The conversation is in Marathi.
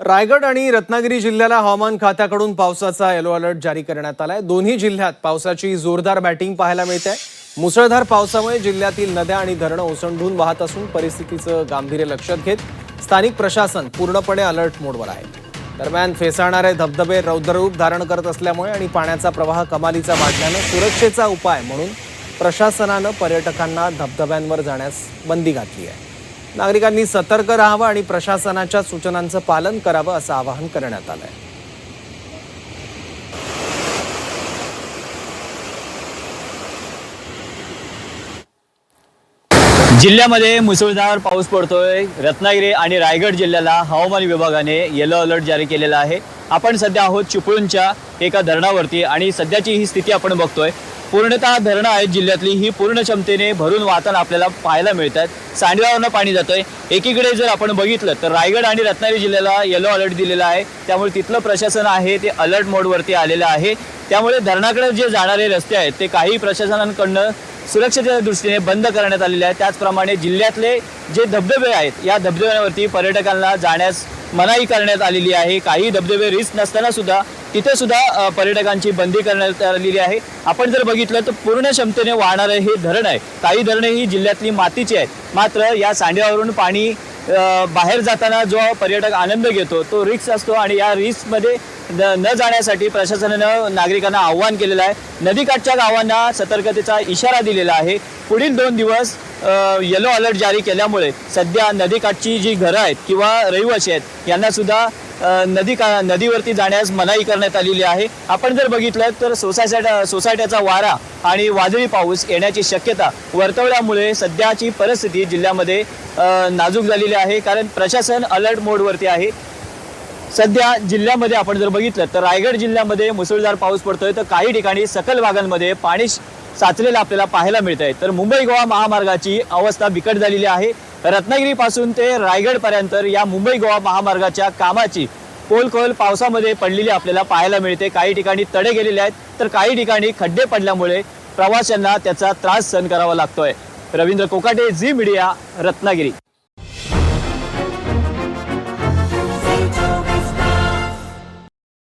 रायगड आणि रत्नागिरी जिल्ह्याला हवामान खात्याकडून पावसाचा येलो अलर्ट जारी करण्यात आलाय। दोन्ही जिल्ह्यात पावसाची जोरदार बॅटिंग पाहायला मिळते। मुसळधार पावसामुळे जिल्ह्यातील नद्या आणि धरणं ओसंडून वाहत असून परिस्थितीचं गांभीर्य लक्षात घेत स्थानिक प्रशासन पूर्णपणे अलर्ट मोडवर आहे। दरम्यान फेसाळणारे धबधबे रौद्ररूप धारण करत असल्यामुळे आणि पाण्याचा प्रवाह कमालीचा वाढल्यानं सुरक्षेचा उपाय म्हणून प्रशासनानं पर्यटकांना धबधब्यांवर जाण्यास बंदी घातली आहे। नागरिकांनी सतर्क राहावं आणि प्रशासनाच्या सूचनांचं पालन करावं असं आवाहन करण्यात आलंय। जिल्ह्यामध्ये मुसळधार पाऊस पडतोय। रत्नागिरी आणि रायगड जिल्ह्याला हवामान विभागाने येलो अलर्ट जारी केलेला आहे। आपण सध्या आहोत चिपळूणच्या एका धरणावरती आणि सध्याची ही स्थिती आपण बघतोय। पूर्णतः धरणं आहेत जिल्ह्यातली ही पूर्ण क्षमतेने भरून वाहताना आपल्याला पाहायला मिळतात। सांडव्यावरनं पाणी जातंय। एकीकडे जर आपण बघितलं तर रायगड आणि रत्नागिरी जिल्ह्याला येलो अलर्ट दिलेला आहे, त्यामुळे तिथलं प्रशासन आहे ते अलर्ट मोडवरती आलेलं आहे। त्यामुळे धरणाकडे जे जाणारे रस्ते आहेत ते काही प्रशासनाकडनं सुरक्षेच्या दृष्टीने बंद करण्यात आलेले आहे। त्याचप्रमाणे जिल्ह्यातले जे धबधबे आहेत या धबधब्यांवरती पर्यटकांना जाण्यास मनाई करण्यात आलेली आहे। काही धबधबे रिस्क नसताना सुद्धा तिथे सुद्धा पर्यटकांची बंदी करण्यात आलेली आहे। आपण जर बघितलं तर पूर्ण क्षमतेने वाहणारे हे धरण आहे। काही धरणे ही जिल्ह्यातली मातीची आहेत, मात्र या सांडव्यावरून पाणी बाहेर जाताना जो पर्यटक आनंद घेतो तो रिस्क असतो आणि या रिस्कमध्ये न जाण्यासाठी प्रशासनानं नागरिकांना आव्हान केलेलं आहे। नदीकाठच्या गावांना सतर्कतेचा इशारा दिलेला आहे। पुढील 2 दिवस येलो अलर्ट जारी केल्यामुळे सध्या नदीकाठची जी घरं आहेत किंवा रहिवासी आहेत यांना सुद्धा नदीवरती जाण्यास मनाई करण्यात आलेली आहे। आपण जर बघितलं तर सोसायट्याचा वारा आणि वादळी पाऊस येण्याची शक्यता वर्तवल्यामुळे सध्याची परिस्थिती जिल्ह्यामध्ये नाजूक झालेली आहे, कारण प्रशासन अलर्ट मोडवरती आहे। सध्या जिल्ह्यामध्ये आपण जर बघितलं तर रायगड जिल्ह्यामध्ये मुसळधार पाऊस पडतोय, तर काही ठिकाणी सखल भागांमध्ये पाणी साचलेलं आपल्याला पाहायला मिळतंय। तर मुंबई गोवा महामार्गाची अवस्था बिकट झालेली आहे। रत्नागिरीपासून ते रायगडपर्यंत या मुंबई गोवा महामार्गाच्या कामाची पोलखोल पावसामध्ये पडलेली आपल्याला पाहायला मिळते। काही ठिकाणी तडे गेलेले आहेत, तर काही ठिकाणी खड्डे पडल्यामुळे प्रवाशांना त्याचा त्रास सहन करावा लागतोय। रवींद्र कोकाटे, झी मीडिया, रत्नागिरी।